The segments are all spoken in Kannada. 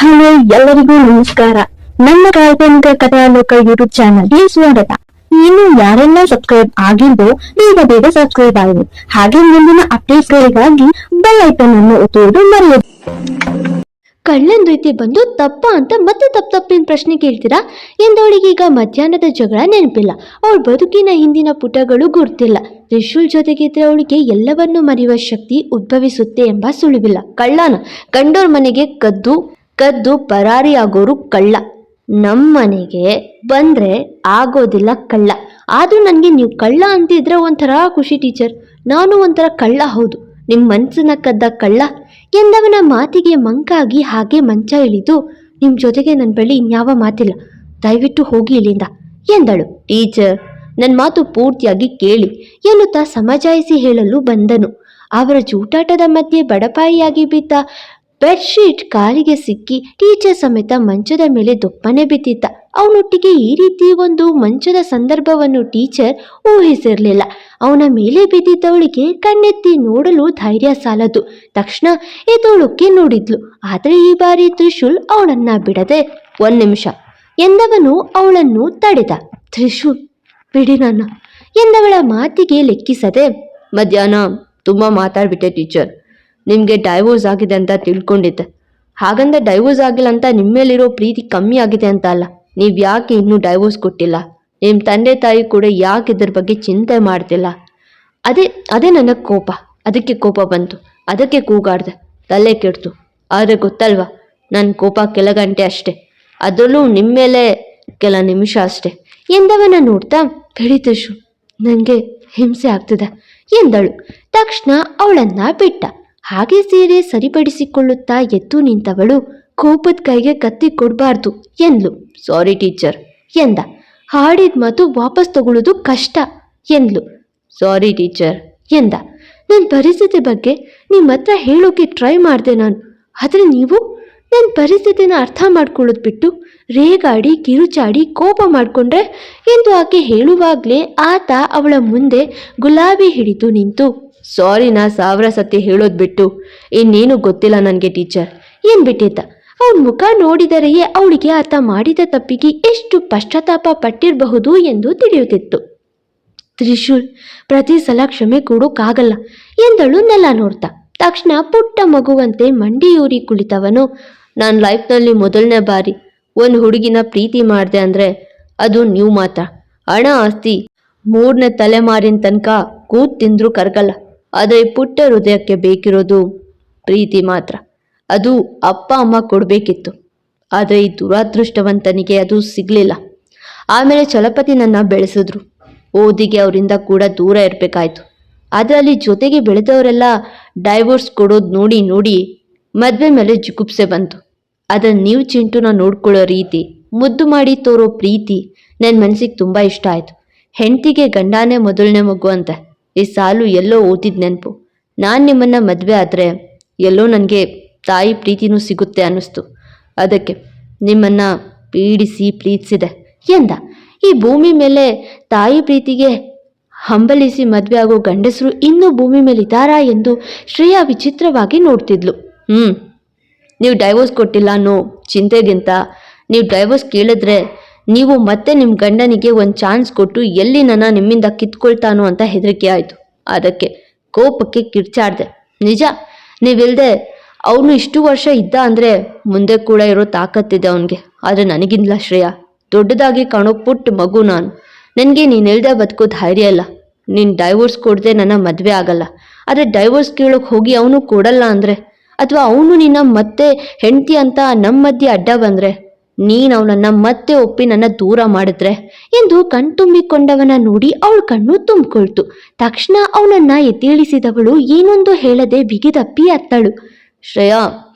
ಹಲೋ, ಎಲ್ಲರಿಗೂ ನಮಸ್ಕಾರ. ನನ್ನ ಕಾಲ್ಪನಿಕ ಕಥಾಲೋಕ ಯೂಟ್ಯೂಬ್ ಚಾನಲ್ಗೆ ಸ್ವಾಗತ. ಇನ್ನು ಯಾರೆಲ್ಲ ಸಬ್ಸ್ಕ್ರೈಬ್ ಆಗಿಲ್ವೋ ಬೇಗ ಸಬ್ಸ್ಕ್ರೈಬ್ ಆಗಿ, ಹಾಗೆ ಮುಂದಿನ ಅಪ್ಡೇಟ್ಸ್ಗಳಿಗಾಗಿ ಬೆಲ್ ಐಕಾನ್ ಅನ್ನು ಒತ್ತುವುದು ಮರೆಯದು. ಕಳ್ಳನ್ ರೀತಿ ಬಂದು ತಪ್ಪ ಅಂತ ಮತ್ತೆ ತಪ್ಪಿನ ಪ್ರಶ್ನೆ ಕೇಳ್ತೀರಾ ಎಂದವಳಿಗೆ ಈಗ ಮಧ್ಯಾಹ್ನದ ಜಗಳ ನೆನಪಿಲ್ಲ. ಅವಳ ಬದುಕಿನ ಹಿಂದಿನ ಪುಟಗಳು ಗುರ್ತಿಲ್ಲ. ತ್ರಿಶೂಲ್ ಜೊತೆಗಿದ್ರೆ ಅವಳಿಗೆ ಎಲ್ಲವನ್ನೂ ಮರೆಯುವ ಶಕ್ತಿ ಉದ್ಭವಿಸುತ್ತೆ ಎಂಬ ಸುಳಿವಿಲ್ಲ. ಕಳ್ಳನ ಕಂಡೋರ್ ಮನೆಗೆ ಕದ್ದು ಪರಾರಿಯಾಗೋರು ಕಳ್ಳ. ನಮ್ಮನೆಗೆ ಬಂದ್ರೆ ಆಗೋದಿಲ್ಲ ಕಳ್ಳ. ಆದ್ರೂ ನನಗೆ ನೀವು ಕಳ್ಳ ಅಂತಿದ್ರೆ ಒಂಥರ ಖುಷಿ ಟೀಚರ್. ನಾನು ಒಂಥರ ಕಳ್ಳ, ಹೌದು, ನಿಮ್ಮ ಮನಸ್ಸನ್ನ ಕದ್ದ ಕಳ್ಳ ಎಂದವನ ಮಾತಿಗೆ ಮಂಕಾಗಿ ಹಾಗೆ ಮಂಚ ಇಳಿದು, ನಿಮ್ಮ ಜೊತೆಗೆ ನನ್ನ ಬಳಿ ಇನ್ಯಾವ ಮಾತಿಲ್ಲ, ದಯವಿಟ್ಟು ಹೋಗಿ ಇಲ್ಲಿಂದ ಎಂದಳು. ಟೀಚರ್, ನನ್ನ ಮಾತು ಪೂರ್ತಿಯಾಗಿ ಕೇಳಿ ಎನ್ನುತ್ತಾ ಸಮಜಾಯಿಸಿ ಹೇಳಲು ಬಂದನು. ಅವರ ಜೂಟಾಟದ ಮಧ್ಯೆ ಬಡಪಾಯಿಯಾಗಿ ಬಿದ್ದ ಬೆಡ್ಶೀಟ್ ಕಾಲಿಗೆ ಸಿಕ್ಕಿ ಟೀಚರ್ ಸಮೇತ ಮಂಚದ ಮೇಲೆ ದೊಪ್ಪನೆ ಬಿದ್ದಿದ್ದ. ಅವನೊಟ್ಟಿಗೆ ಈ ರೀತಿ ಒಂದು ಮಂಚದ ಸಂದರ್ಭವನ್ನು ಟೀಚರ್ ಊಹಿಸಿರಲಿಲ್ಲ. ಅವನ ಮೇಲೆ ಬಿದ್ದಿದ್ದವಳಿಗೆ ಕಣ್ಣೆತ್ತಿ ನೋಡಲು ಧೈರ್ಯ ಸಾಲದು. ತಕ್ಷಣ ಎದೋಳಕ್ಕೆ ನೋಡಿದ್ಲು. ಆದರೆ ಈ ಬಾರಿ ತ್ರಿಶೂಲ್ ಅವಳನ್ನ ಬಿಡದೆ, 1 ನಿಮಿಷ ಎಂದವನು ಅವಳನ್ನು ತಡೆದ. ತ್ರಿಶೂಲ್, ಬಿಡಿ ನನ್ನ ಎಂದವಳ ಮಾತಿಗೆ ಲೆಕ್ಕಿಸದೆ, ಮಧ್ಯಾಹ್ನ ತುಂಬ ಮಾತಾಡ್ಬಿಟ್ಟೆ ಟೀಚರ್. ನಿಮಗೆ ಡೈವೋರ್ಸ್ ಆಗಿದೆ ಅಂತ ತಿಳ್ಕೊಂಡಿದ್ದೆ. ಹಾಗಂದ ಡೈವೋರ್ಸ್ ಆಗಿಲ್ಲ ಅಂತ ನಿಮ್ಮೇಲಿರೋ ಪ್ರೀತಿ ಕಮ್ಮಿ ಆಗಿದೆ ಅಂತ ಅಲ್ಲ. ನೀವು ಯಾಕೆ ಇನ್ನೂ ಡೈವೋರ್ಸ್ ಕೊಟ್ಟಿಲ್ಲ? ನಿಮ್ಮ ತಂದೆ ತಾಯಿ ಕೂಡ ಯಾಕೆ ಇದ್ರ ಬಗ್ಗೆ ಚಿಂತೆ ಮಾಡ್ತಿಲ್ಲ? ಅದೇ ನನ್ನ ಕೋಪ. ಅದಕ್ಕೆ ಕೋಪ ಬಂತು, ಅದಕ್ಕೆ ಕೂಗಾಡ್ದೆ, ತಲೆ ಕೆಡ್ತು. ಆದರೆ ಗೊತ್ತಲ್ವಾ, ನನ್ನ ಕೋಪ ಕೆಲ ಗಂಟೆ ಅಷ್ಟೆ, ಅದರಲ್ಲೂ ನಿಮ್ಮ ಮೇಲೆ ಕೆಲ ನಿಮಿಷ ಅಷ್ಟೆ ಎಂದವನ ನೋಡ್ತಾ, ಹಿಡಿತಶು, ನನಗೆ ಹಿಂಸೆ ಆಗ್ತಿದೆ ಎಂದಳು. ತಕ್ಷಣ ಅವಳನ್ನ ಬಿಟ್ಟ. ಹಾಗೆ ಸೀರೆ ಸರಿಪಡಿಸಿಕೊಳ್ಳುತ್ತಾ ಎದ್ದು ನಿಂತವಳು, ಕೋಪದ ಕೈಗೆ ಕತ್ತಿ ಕೊಡಬಾರ್ದು ಎಂದ್ಲು. ಸಾರಿ ಟೀಚರ್ ಎಂದ. ಹಾಡಿದ ಮಾತು ವಾಪಸ್ ತಗೊಳ್ಳೋದು ಕಷ್ಟ ಎಂದ್ಲು. ಸಾರಿ ಟೀಚರ್ ಎಂದ. ನನ್ನ ಪರಿಸ್ಥಿತಿ ಬಗ್ಗೆ ನಿಮ್ಮ ಹತ್ರ ಹೇಳೋಕೆ ಟ್ರೈ ಮಾಡಿದೆ ನಾನು. ಆದರೆ ನೀವು ನನ್ನ ಪರಿಸ್ಥಿತಿನ ಅರ್ಥ ಮಾಡ್ಕೊಳ್ಳೋದು ಬಿಟ್ಟು ರೇಗಾಡಿ ಕಿರುಚಾಡಿ ಕೋಪ ಮಾಡಿಕೊಂಡ್ರೆ ಎಂದು ಆಕೆ ಹೇಳುವಾಗಲೇ ಆತ ಅವಳ ಮುಂದೆ ಗುಲಾಬಿ ಹಿಡಿದು ನಿಂತು, ಸಾರಿನಾ 1000 ಸತಿ ಹೇಳೋದು ಬಿಟ್ಟು ಇನ್ನೇನು ಗೊತ್ತಿಲ್ಲ ನನಗೆ ಟೀಚರ್ ಎಂದ್ಬಿಟ್ಟಿದ್ದ. ಅವನ ಮುಖ ನೋಡಿದರೆಯೇ ಅವಳಿಗೆ ಆತ ಮಾಡಿದ ತಪ್ಪಿಗೆ ಎಷ್ಟು ಪಶ್ಚಾತ್ತಾಪ ಪಟ್ಟಿರಬಹುದು ಎಂದು ತಿಳಿಯುತ್ತಿತ್ತು. ತ್ರಿಶೂಲ್, ಪ್ರತಿ ಸಲ ಕ್ಷಮೆ ಕೊಡೋಕ್ಕಾಗಲ್ಲ ಎಂದಳು ನೆಲ ನೋಡ್ತಾ. ತಕ್ಷಣ ಪುಟ್ಟ ಮಗುವಂತೆ ಮಂಡಿಯೂರಿ ಕುಳಿತವನು, ನಾನು ಲೈಫ್ನಲ್ಲಿ ಮೊದಲನೇ ಬಾರಿ ಒಂದು ಹುಡುಗಿನ ಪ್ರೀತಿ ಮಾಡಿದೆ ಅಂದರೆ ಅದು ನೀವು ಮಾತ್ರ. ಹಣ ಆಸ್ತಿ 3ನೇ ತಲೆಮಾರಿನ ತನಕ ಕೂತ್ ತಿಂದ್ರೂ ಕರಗಲ್ಲ. ಆದರೆ ಪುಟ್ಟ ಹೃದಯಕ್ಕೆ ಬೇಕಿರೋದು ಪ್ರೀತಿ ಮಾತ್ರ. ಅದು ಅಪ್ಪ ಅಮ್ಮ ಕೊಡಬೇಕಿತ್ತು, ಆದರೆ ಈ ದುರಾದೃಷ್ಟವಂತನಿಗೆ ಅದು ಸಿಗಲಿಲ್ಲ. ಆಮೇಲೆ ಚಲಪತಿ ನನ್ನ ಬೆಳೆಸಿದ್ರು. ಓದಿಗೆ ಅವರಿಂದ ಕೂಡ ದೂರ ಇರಬೇಕಾಯ್ತು. ಅದರಲ್ಲಿ ಜೊತೆಗೆ ಬೆಳೆದವರೆಲ್ಲ ಡೈವೋರ್ಸ್ ಕೊಡೋದು ನೋಡಿ ಮದುವೆ ಮೇಲೆ ಜುಗುಪ್ಸೆ ಬಂತು. ಆದರೆ ನೀವು ಚಿಂಟುನ ನೋಡ್ಕೊಳ್ಳೋ ರೀತಿ, ಮುದ್ದು ಮಾಡಿ ತೋರೋ ಪ್ರೀತಿ ನನ್ನ ಮನಸ್ಸಿಗೆ ತುಂಬ ಇಷ್ಟ ಆಯಿತು. ಹೆಂಡತಿಗೆ ಗಂಡಾನೇ ಮೊದಲನೇ ಮಗು ಅಂತೆ. ಈ ಸಾಲು ಎಲ್ಲೋ ಓದಿದ ನೆನಪು. ನಾನು ನಿಮ್ಮನ್ನ ಮದುವೆ ಆದರೆ ಎಲ್ಲೋ ನನಗೆ ತಾಯಿ ಪ್ರೀತಿನೂ ಸಿಗುತ್ತೆ ಅನ್ನಿಸ್ತು. ಅದಕ್ಕೆ ನಿಮ್ಮನ್ನ ಪ್ರೀತಿಸಿದೆ ಎಂದ. ಈ ಭೂಮಿ ಮೇಲೆ ತಾಯಿ ಪ್ರೀತಿಗೆ ಹಂಬಲಿಸಿ ಮದುವೆ ಆಗೋ ಗಂಡಸರು ಇನ್ನೂ ಭೂಮಿ ಮೇಲೆ ಇದ್ದಾರಾ ಎಂದು ಶ್ರೇಯಾ ವಿಚಿತ್ರವಾಗಿ ನೋಡ್ತಿದ್ಲು. ನೀವು ಡೈವೋರ್ಸ್ ಕೊಟ್ಟಿಲ್ಲ ಅನ್ನೋ ಚಿಂತೆಗಿಂತ ನೀವು ಡೈವೋರ್ಸ್ ಕೇಳಿದ್ರೆ ನೀವು ಮತ್ತೆ ನಿಮ್ಮ ಗಂಡನಿಗೆ ಒಂದು ಚಾನ್ಸ್ ಕೊಟ್ಟು ಎಲ್ಲಿ ನಿಮ್ಮಿಂದ ಕಿತ್ಕೊಳ್ತಾನೋ ಅಂತ ಹೆದರಿಕೆ ಆಯಿತು. ಅದಕ್ಕೆ ಕೋಪಕ್ಕೆ ಕಿರ್ಚಾಡ್ದೆ. ನಿಜ, ನೀವಿಲ್ದೆ ಅವನು ಇಷ್ಟು ವರ್ಷ ಇದ್ದ ಅಂದರೆ ಮುಂದೆ ಕೂಡ ಇರೋ ತಾಕತ್ತಿದೆ ಅವನಿಗೆ. ಆದರೆ ನನಗಿಲ್ಲ ಶ್ರೇಯಾ. ದೊಡ್ಡದಾಗಿ ಕಾಣೋ ಪುಟ್ಟ ಮಗು ನಾನು. ನನಗೆ ನೀನಿಲ್ದೆ ಬದುಕೋ ಧೈರ್ಯ ಇಲ್ಲ. ನೀನು ಡೈವೋರ್ಸ್ ಕೊಡದೆ ನನ್ನ ಮದುವೆ ಆಗಲ್ಲ. ಆದರೆ ಡೈವೋರ್ಸ್ ಕೇಳೋಕೆ ಹೋಗಿ ಅವನು ಕೊಡಲ್ಲ ಅಂದರೆ, ಅಥವಾ ಅವನು ನಿನ್ನ ಮತ್ತೆ ಹೆಂಡತಿ ಅಂತ ನಮ್ಮ ಮಧ್ಯೆ ಅಡ್ಡ ಬಂದರೆ, ನೀನು ಅವನನ್ನ ಮತ್ತೆ ಒಪ್ಪಿ ನನ್ನ ದೂರ ಮಾಡಿದ್ರೆ ಎಂದು ಕಣ್ತುಂಬಿಕೊಂಡವನ ನೋಡಿ ಅವಳ ಕಣ್ಣು ತುಂಬಿಕೊಳ್ತು. ತಕ್ಷಣ ಅವನನ್ನ ಎದ್ದೇಳಿಸಿದವಳು ಏನೊಂದು ಹೇಳದೆ ಬಿಗಿದಪ್ಪಿ ಅತ್ತಳು. ಶ್ರೇಯಾ,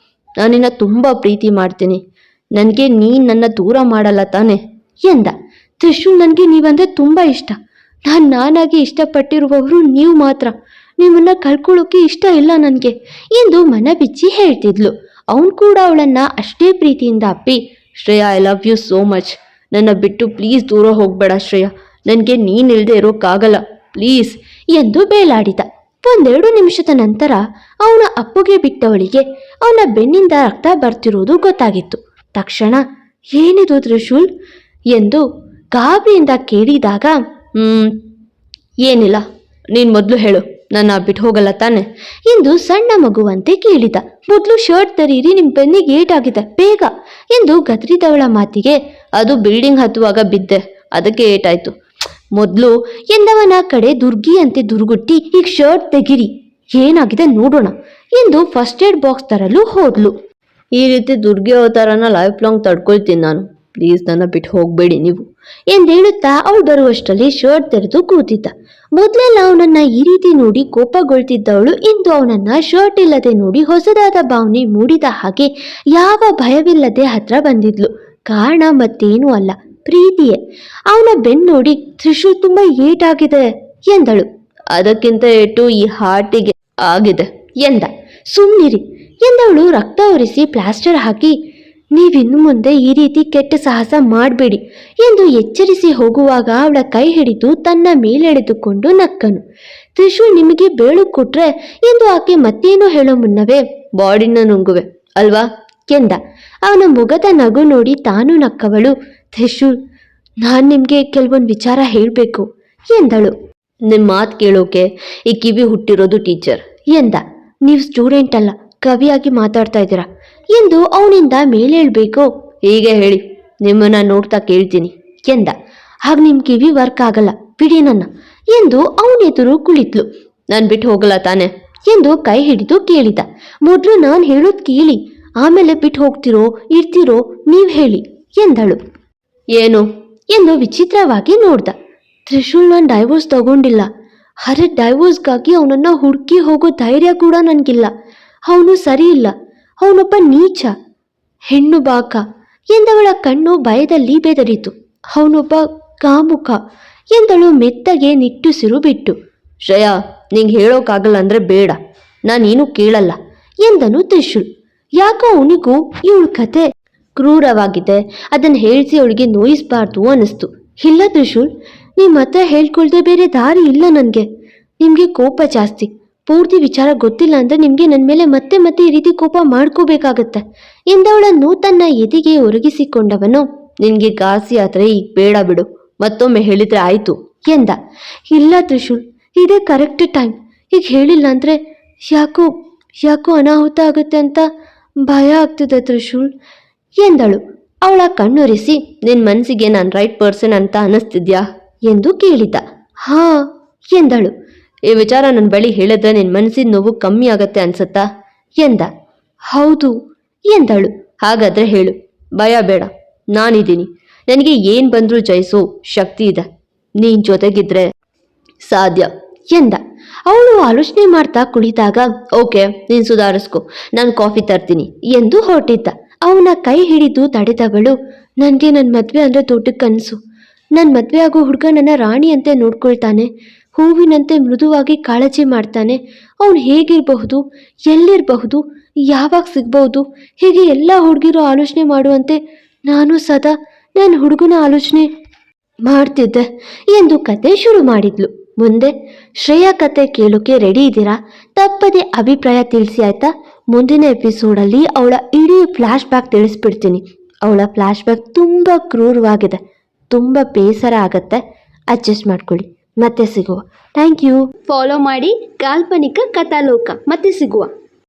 ನಾನಿನ್ನ ತುಂಬ ಪ್ರೀತಿ ಮಾಡ್ತೀನಿ. ನನಗೆ ನೀನು ನನ್ನ ದೂರ ಮಾಡಲ್ಲ ತಾನೆ ಎಂದ. ತ್ರಿಶೂಲ್, ನನಗೆ ನೀವಂದ್ರೆ ತುಂಬ ಇಷ್ಟ. ನಾನಾಗಿ ಇಷ್ಟಪಟ್ಟಿರುವವರು ನೀವು ಮಾತ್ರ. ನಿಮ್ಮನ್ನ ಕಳ್ಕೊಳ್ಳೋಕೆ ಇಷ್ಟ ಇಲ್ಲ ನನಗೆ ಎಂದು ಮನ ಬಿಚ್ಚಿ ಹೇಳ್ತಿದ್ಲು. ಅವನು ಕೂಡ ಅವಳನ್ನ ಅಷ್ಟೇ ಪ್ರೀತಿಯಿಂದ ಅಪ್ಪಿ, Shreya, I love you so much. ನನ್ನ ಬಿಟ್ಟು ಪ್ಲೀಸ್ ದೂರ ಹೋಗಬೇಡ ಶ್ರೇಯಾ. ನನಗೆ ನೀನಿಲ್ಲದೆ ಇರೋಕ್ಕಾಗಲ್ಲ ಪ್ಲೀಸ್ ಎಂದು ಬೇಲಾಡಿದ. ಒಂದೆರಡು ನಿಮಿಷದ ನಂತರ ಅವನ ಅಪ್ಪುಗೆ ಬಿಟ್ಟವಳಿಗೆ ಅವನ ಬೆನ್ನಿಂದ ರಕ್ತ ಬರ್ತಿರುವುದು ಗೊತ್ತಾಗಿತ್ತು. ತಕ್ಷಣ ಏನಿದು ತ್ರಿಶೂಲ್ ಎಂದು ಗಾಬರಿಯಿಂದ ಕೇಳಿದಾಗ ಏನಿಲ್ಲ, ನೀನು ಮೊದಲು ಹೇಳು, ನನ್ನ ಬಿಟ್ಟು ಹೋಗಲ್ಲ ತಾನೆ ಎಂದು ಸಣ್ಣ ಮಗುವಂತೆ ಕೇಳಿದ. ಮೊದಲು ಶರ್ಟ್ ತರೀರಿ, ನಿಮ್ಮ ಬೆನ್ನಿಗೆ ಏಟಾಗಿದೆ ಬೇಗ ಎಂದು ಗದರಿದವಳ ಮಾತಿಗೆ ಅದು ಬಿಲ್ಡಿಂಗ್ ಹತ್ತುವಾಗ ಬಿದ್ದೆ, ಅದಕ್ಕೆ ಏಟಾಯ್ತು ಮೊದಲು ಎಂದವನ ಕಡೆ ದುರ್ಗಿಯಂತೆ ದುರ್ಗುಟ್ಟಿ ಈಗ ಶರ್ಟ್ ತೆಗಿರಿ, ಏನಾಗಿದೆ ನೋಡೋಣ ಎಂದು ಫಸ್ಟ್ ಏಡ್ ಬಾಕ್ಸ್ ತರಲು ಹೋದ್ಲು. ಈ ರೀತಿ ದುರ್ಗಿ ಅವತಾರನ ಲೈಫ್ ಲಾಂಗ್ ತಡ್ಕೊಳ್ತೀನಿ ನಾನು, ಪ್ಲೀಸ್ ನನ್ನ ಬಿಟ್ಟು ಹೋಗಬೇಡಿ ನೀವು ಎಂದೇಳುತ್ತಾ ಅವಳು ಬರುವಷ್ಟರಲ್ಲಿ ಶರ್ಟ್ ತೆರೆದು ಕೂತಿದ್ದ. ಮೊದಲೆಲ್ಲ ಅವನನ್ನ ಈ ರೀತಿ ನೋಡಿ ಕೋಪಗೊಳ್ತಿದ್ದವಳು ಇಂದು ಅವನನ್ನ ಶರ್ಟ್ ಇಲ್ಲದೆ ನೋಡಿ ಹೊಸದಾದ ಭಾವನೆ ಮೂಡಿದ ಹಾಗೆ ಯಾವ ಭಯವಿಲ್ಲದೆ ಹತ್ರ ಬಂದಿದ್ಲು. ಕಾರಣ ಮತ್ತೇನೂ ಅಲ್ಲ, ಪ್ರೀತಿಯೇ. ಅವನ ಬೆನ್ನು ನೋಡಿ ತ್ರಿಶೂಲ್ ತುಂಬಾ ಏಟಾಗಿದೆ ಎಂದಳು. ಅದಕ್ಕಿಂತ ಏಟು ಈ ಹಾರ್ಟಿಗೆ ಆಗಿದೆ ಎಂದ. ಸುಮ್ನಿರಿ ಎಂದವಳು ರಕ್ತ ಒರೆಸಿ ಪ್ಲಾಸ್ಟರ್ ಹಾಕಿ ನೀವಿನ್ನು ಮುಂದೆ ಈ ರೀತಿ ಕೆಟ್ಟ ಸಾಹಸ ಮಾಡಬೇಡಿ ಎಂದು ಎಚ್ಚರಿಸಿ ಹೋಗುವಾಗ ಅವಳ ಕೈ ಹಿಡಿದು ತನ್ನ ಮೇಲೆಳೆದುಕೊಂಡು ನಕ್ಕನು. ತ್ರಿಶೂಲ್ ನಿಮಗೆ ಬೇಳು ಕೊಟ್ರೆ ಎಂದು ಆಕೆ ಮತ್ತೇನೋ ಹೇಳೋ ಮುನ್ನವೇ ಬಾಡಿನ ನುಂಗುವೆ ಅಲ್ವಾ ಎಂದ. ಅವನ ಮುಖದ ನಗು ನೋಡಿ ತಾನು ನಕ್ಕವಳು ತ್ರಿಶೂಲ್ ನಾನು ನಿಮಗೆ ಕೆಲವೊಂದು ವಿಚಾರ ಹೇಳಬೇಕು ಎಂದಳು. ನಿಮ್ಮ ಮಾತು ಕೇಳೋಕೆ ಈ ಕಿವಿ ಹುಟ್ಟಿರೋದು ಟೀಚರ್ ಎಂದ. ನೀವು ಸ್ಟೂಡೆಂಟ್ ಅಲ್ಲ, ಕವಿಯಾಗಿ ಮಾತಾಡ್ತಾ ಇದ್ದೀರಾ ಎಂದು ಅವನಿಂದ ಮೇಲೇಳ್ಬೇಕು. ಹೀಗೆ ಹೇಳಿ, ನಿಮ್ಮನ್ನ ನೋಡ್ತಾ ಕೇಳ್ತೀನಿ ಎಂದ. ಹಾಗ ನಿಮ್ಮ ಕಿವಿ ವರ್ಕ್ ಆಗಲ್ಲ, ಬಿಡಿ ನನ್ನ ಎಂದು ಅವನೆದುರು ಕುಳಿತ್ಲು. ನಾನು ಬಿಟ್ಟು ಹೋಗಲ್ಲ ತಾನೆ ಎಂದು ಕೈ ಹಿಡಿದು ಕೇಳಿದ. ಮೊದಲು ನಾನು ಹೇಳೋದು ಕೇಳಿ, ಆಮೇಲೆ ಬಿಟ್ಟು ಹೋಗ್ತಿರೋ ಇರ್ತಿರೋ ನೀವು ಹೇಳಿ ಎಂದಳು. ಏನು ಎಂದು ವಿಚಿತ್ರವಾಗಿ ನೋಡ್ದ. ತ್ರಿಶೂಲ್ ನಾನು ಡೈವೋರ್ಸ್ ತಗೊಂಡಿಲ್ಲ, ಅರೆ ಡೈವೋರ್ಸ್ಗಾಗಿ ಅವನನ್ನ ಹುಡುಕಿ ಹೋಗೋ ಧೈರ್ಯ ಕೂಡ ನನಗಿಲ್ಲ. ಅವನು ಸರಿ ಇಲ್ಲ, ಅವನೊಬ್ಬ ನೀಚ, ಹೆಣ್ಣು ಬಾಕ ಎಂದವಳ ಕಣ್ಣು ಭಯದಲ್ಲಿ ಬೆದರಿತು. ಅವನೊಬ್ಬ ಕಾಮುಕ ಎಂದಳು ಮೆತ್ತಗೆ ನಿಟ್ಟುಸಿರು ಬಿಟ್ಟು. ಶ್ರೇಯಾ, ನಿಂಗೆ ಹೇಳೋಕ್ಕಾಗಲ್ಲ ಅಂದ್ರೆ ಬೇಡ, ನಾನೇನು ಕೇಳಲ್ಲ ಎಂದನು ತ್ರಿಶೂಲ್. ಯಾಕೋ ಅವನಿಗೂ ಇವಳ ಕತೆ ಕ್ರೂರವಾಗಿದೆ, ಅದನ್ನು ಹೇಳಿಸಿ ಅವಳಿಗೆ ನೋಯಿಸಬಾರ್ದು ಅನ್ನಿಸ್ತು. ಇಲ್ಲ ತ್ರಿಶೂಲ್, ನಿಮ್ಮ ಹತ್ರ ಹೇಳ್ಕೊಳ್ದೆ ಬೇರೆ ದಾರಿ ಇಲ್ಲ ನನಗೆ. ನಿಮಗೆ ಕೋಪ ಜಾಸ್ತಿ, ಪೂರ್ತಿ ವಿಚಾರ ಗೊತ್ತಿಲ್ಲ ಅಂದರೆ ನಿಮಗೆ ನನ್ನ ಮೇಲೆ ಮತ್ತೆ ಮತ್ತೆ ಈ ರೀತಿ ಕೋಪ ಮಾಡ್ಕೋಬೇಕಾಗತ್ತೆ ಎಂದವಳನ್ನು ತನ್ನ ಎದೆಗೆ ಒರಗಿಸಿಕೊಂಡವನು. ನಿನಗೆ ಗಾಸಿ ಆದರೆ ಈಗ ಬೇಡ ಬಿಡು, ಮತ್ತೊಮ್ಮೆ ಹೇಳಿದ್ರೆ ಆಯಿತು ಎಂದ. ಇಲ್ಲ ತ್ರಿಶೂಲ್, ಇದೇ ಕರೆಕ್ಟ್ ಟೈಮ್, ಈಗ ಹೇಳಿಲ್ಲ ಅಂದರೆ ಯಾಕೋ ಅನಾಹುತ ಆಗುತ್ತೆ ಅಂತ ಭಯ ಆಗ್ತಿದೆ ತ್ರಿಶೂಲ್ ಎಂದಳು. ಅವಳ ಕಣ್ಣೊರೆಸಿ ನಿನ್ನ ಮನಸ್ಸಿಗೆ ನಾನು ರೈಟ್ ಪರ್ಸನ್ ಅಂತ ಅನ್ನಿಸ್ತಿದ್ಯಾ ಎಂದು ಕೇಳಿದ. ಹಾ ಎಂದಳು. ಈ ವಿಚಾರ ನನ್ನ ಬಳಿ ಹೇಳಿದ್ರೆ ನಿನ್ನ ಮನಸ್ಸಿನ ನೋವು ಕಮ್ಮಿ ಆಗತ್ತೆ ಅನ್ಸತ್ತಾ ಎಂದ. ಹೌದು ಎಂದಳು. ಹಾಗಾದ್ರೆ ಹೇಳು, ಭಯ ಬೇಡ, ನಾನಿದ್ದೀನಿ, ನನಗೆ ಏನು ಬಂದರೂ ಜಯಿಸೋ ಶಕ್ತಿ ಇದೆ, ನೀನ್ ಜೊತೆಗಿದ್ರೆ ಸಾಧ್ಯ ಎಂದ. ಅವಳು ಆಲೋಚನೆ ಮಾಡ್ತಾ ಕುಳಿತಾಗ ಓಕೆ ನೀನು ಸುಧಾರಿಸ್ಕೊ, ನಾನು ಕಾಫಿ ತರ್ತೀನಿ ಎಂದು ಹೊರಟಿದ್ದ. ಅವನ ಕೈ ಹಿಡಿದು ತಡೆದವಳು ನನಗೆ ನನ್ನ ಮದುವೆ ಅಂದರೆ ದೊಡ್ಡ ಕನಸು. ನನ್ನ ಮದುವೆ ಆಗೋ ಹುಡುಗ ನನ್ನ ರಾಣಿಯಂತೆ ನೋಡ್ಕೊಳ್ತಾನೆ, ಹೂವಿನಂತೆ ಮೃದುವಾಗಿ ಕಾಳಜಿ ಮಾಡ್ತಾನೆ. ಅವನು ಹೇಗಿರಬಹುದು, ಎಲ್ಲಿರಬಹುದು, ಯಾವಾಗ ಸಿಗ್ಬಹುದು, ಹೀಗೆ ಎಲ್ಲ ಹುಡುಗಿರು ಆಲೋಚನೆ ಮಾಡುವಂತೆ ನಾನು ಸದಾ ನನ್ನ ಹುಡುಗನ ಆಲೋಚನೆ ಮಾಡ್ತಿದ್ದೆ ಎಂದು ಕತೆ ಶುರು ಮಾಡಿದ್ಲು. ಮುಂದೆ ಶ್ರೇಯಾ ಕತೆ ಕೇಳೋಕೆ ರೆಡಿ ಇದ್ದೀರಾ? ತಪ್ಪದೆ ಅಭಿಪ್ರಾಯ ತಿಳಿಸಿ ಆಯ್ತಾ? ಮುಂದಿನ ಎಪಿಸೋಡಲ್ಲಿ ಅವಳ ಇಡೀ ಫ್ಲ್ಯಾಶ್ ಬ್ಯಾಕ್ ತಿಳಿಸ್ಬಿಡ್ತೀನಿ. ಅವಳ ಫ್ಲ್ಯಾಶ್ ಬ್ಯಾಕ್ ತುಂಬ ಕ್ರೂರವಾಗಿದೆ, ತುಂಬ ಬೇಸರ ಆಗತ್ತೆ, ಅಡ್ಜಸ್ಟ್ ಮಾಡ್ಕೊಳ್ಳಿ. ಮತ್ತೆ ಸಿಗುವ. Thank you. ಫಾಲೋ ಮಾಡಿ ಕಾಲ್ಪನಿಕ ಕಥಾಲೋಕ. ಮತ್ತೆ ಸಿಗುವ.